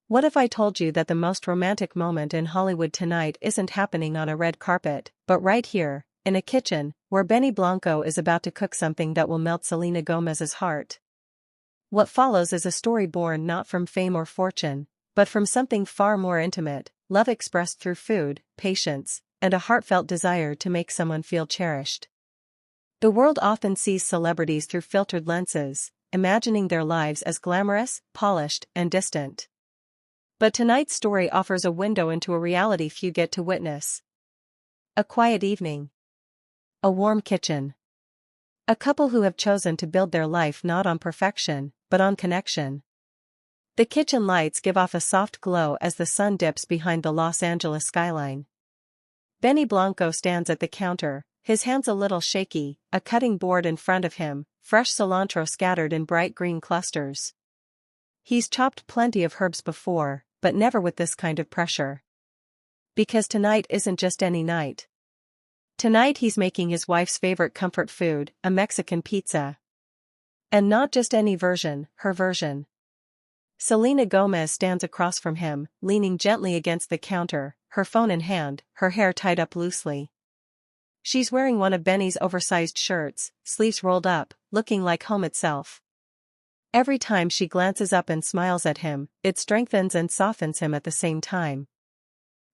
What if I told you that the most romantic moment in Hollywood tonight isn't happening on a red carpet, but right here, in a kitchen, where Benny Blanco is about to cook something that will melt Selena Gomez's heart? What follows is a story born not from fame or fortune, but from something far more intimate: love expressed through food, patience, and a heartfelt desire to make someone feel cherished. The world often sees celebrities through filtered lenses, imagining their lives as glamorous, polished, and distant. But tonight's story offers a window into a reality few get to witness. A quiet evening. A warm kitchen. A couple who have chosen to build their life not on perfection, but on connection. The kitchen lights give off a soft glow as the sun dips behind the Los Angeles skyline. Benny Blanco stands at the counter, his hands a little shaky, a cutting board in front of him, fresh cilantro scattered in bright green clusters. He's chopped plenty of herbs before, but never with this kind of pressure. Because tonight isn't just any night. Tonight he's making his wife's favorite comfort food, a Mexican pizza. And not just any version, her version. Selena Gomez stands across from him, leaning gently against the counter, her phone in hand, her hair tied up loosely. She's wearing one of Benny's oversized shirts, sleeves rolled up, looking like home itself. Every time she glances up and smiles at him, it strengthens and softens him at the same time.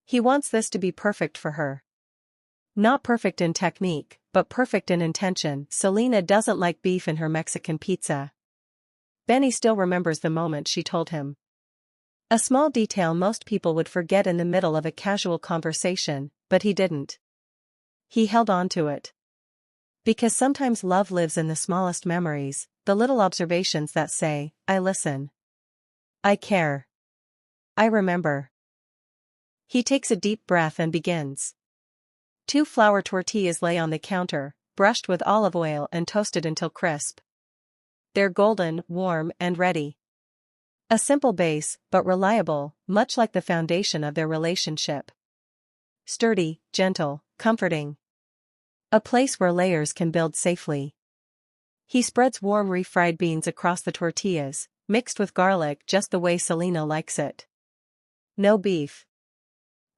He wants this to be perfect for her. Not perfect in technique, but perfect in intention. Selena doesn't like beef in her Mexican pizza. Benny still remembers the moment she told him. A small detail most people would forget in the middle of a casual conversation, but he didn't. He held on to it. Because sometimes love lives in the smallest memories, the little observations that say, I listen. I care. I remember. He takes a deep breath and begins. 2 flour tortillas lay on the counter, brushed with olive oil and toasted until crisp. They're golden, warm, and ready. A simple base, but reliable, much like the foundation of their relationship. Sturdy, gentle, comforting. A place where layers can build safely. He spreads warm refried beans across the tortillas, mixed with garlic just the way Selena likes it. No beef.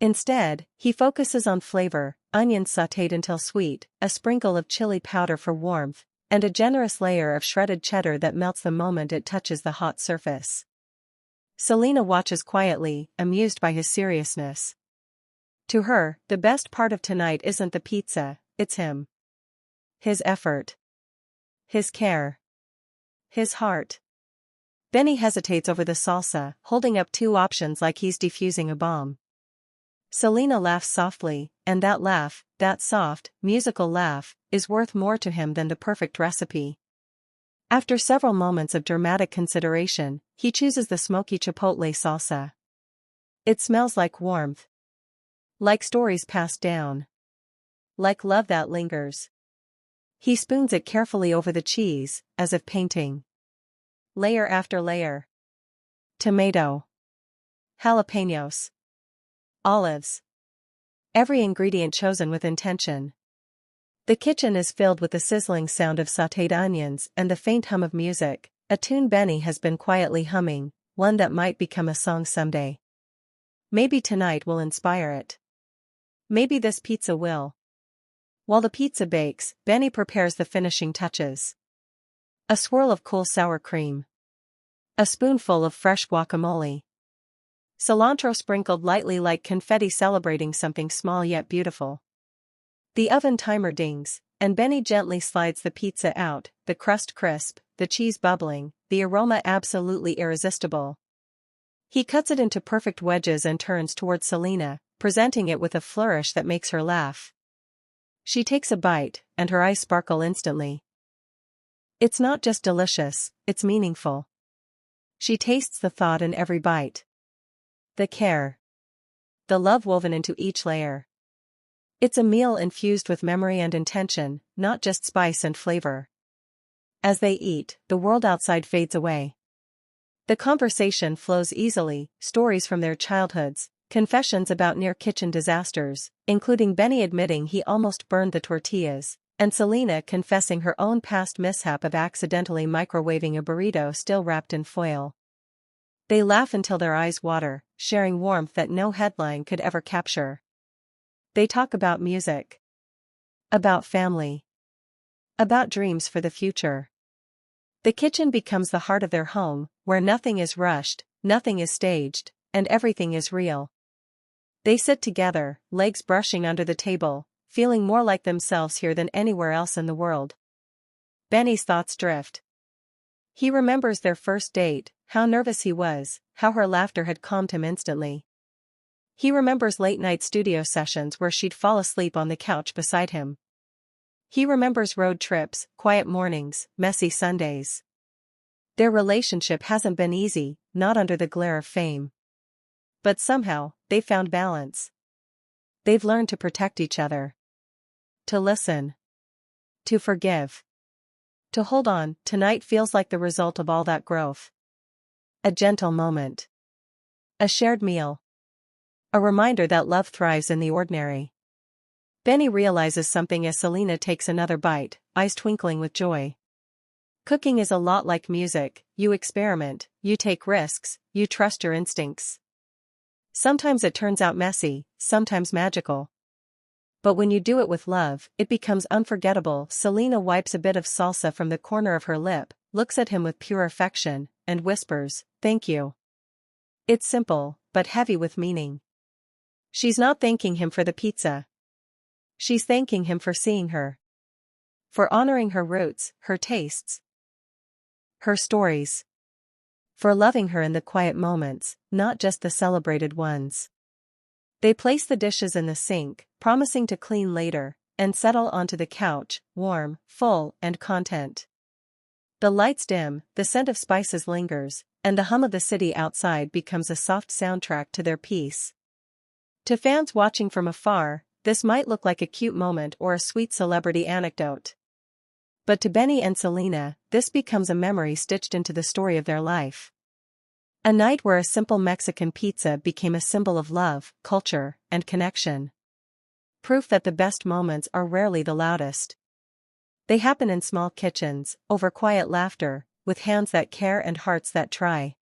Instead, he focuses on flavor: onions sautéed until sweet, a sprinkle of chili powder for warmth, and a generous layer of shredded cheddar that melts the moment it touches the hot surface. Selena watches quietly, amused by his seriousness. To her, the best part of tonight isn't the pizza, it's him. His effort. His care. His heart. Benny hesitates over the salsa, holding up 2 options like he's defusing a bomb. Selena laughs softly, and that laugh, that soft, musical laugh, is worth more to him than the perfect recipe. After several moments of dramatic consideration, he chooses the smoky chipotle salsa. It smells like warmth. Like stories passed down. Like love that lingers. He spoons it carefully over the cheese, as if painting. Layer after layer. Tomato. Jalapenos. Olives. Every ingredient chosen with intention. The kitchen is filled with the sizzling sound of sautéed onions and the faint hum of music, a tune Benny has been quietly humming, one that might become a song someday. Maybe tonight will inspire it. Maybe this pizza will. While the pizza bakes, Benny prepares the finishing touches. A swirl of cool sour cream. A spoonful of fresh guacamole. Cilantro sprinkled lightly like confetti celebrating something small yet beautiful. The oven timer dings, and Benny gently slides the pizza out, the crust crisp, the cheese bubbling, the aroma absolutely irresistible. He cuts it into perfect wedges and turns towards Selena, presenting it with a flourish that makes her laugh. She takes a bite, and her eyes sparkle instantly. It's not just delicious, it's meaningful. She tastes the thought in every bite. The care. The love woven into each layer. It's a meal infused with memory and intention, not just spice and flavor. As they eat, the world outside fades away. The conversation flows easily, stories from their childhoods, confessions about near-kitchen disasters, including Benny admitting he almost burned the tortillas, and Selena confessing her own past mishap of accidentally microwaving a burrito still wrapped in foil. They laugh until their eyes water, sharing warmth that no headline could ever capture. They talk about music. About family. About dreams for the future. The kitchen becomes the heart of their home, where nothing is rushed, nothing is staged, and everything is real. They sit together, legs brushing under the table, feeling more like themselves here than anywhere else in the world. Benny's thoughts drift. He remembers their first date, how nervous he was, how her laughter had calmed him instantly. He remembers late-night studio sessions where she'd fall asleep on the couch beside him. He remembers road trips, quiet mornings, messy Sundays. Their relationship hasn't been easy, not under the glare of fame. But somehow, they've found balance. They've learned to protect each other. To listen. To forgive. To hold on. Tonight feels like the result of all that growth. A gentle moment. A shared meal. A reminder that love thrives in the ordinary. Benny realizes something as Selena takes another bite, eyes twinkling with joy. Cooking is a lot like music. You experiment, you take risks, you trust your instincts. Sometimes it turns out messy, sometimes magical. But when you do it with love, it becomes unforgettable. Selena wipes a bit of salsa from the corner of her lip, looks at him with pure affection, and whispers, "Thank you." It's simple, but heavy with meaning. She's not thanking him for the pizza. She's thanking him for seeing her. For honoring her roots, her tastes. Her stories. For loving her in the quiet moments, not just the celebrated ones. They place the dishes in the sink, promising to clean later, and settle onto the couch, warm, full, and content. The lights dim, the scent of spices lingers, and the hum of the city outside becomes a soft soundtrack to their peace. To fans watching from afar, this might look like a cute moment or a sweet celebrity anecdote. But to Benny and Selena, this becomes a memory stitched into the story of their life. A night where a simple Mexican pizza became a symbol of love, culture, and connection. Proof that the best moments are rarely the loudest. They happen in small kitchens, over quiet laughter, with hands that care and hearts that try.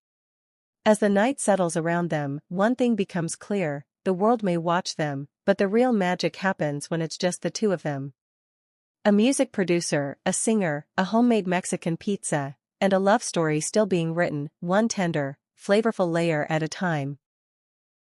As the night settles around them, one thing becomes clear: the world may watch them, but the real magic happens when it's just the two of them. A music producer, a singer, a homemade Mexican pizza, and a love story still being written, one tender, flavorful layer at a time.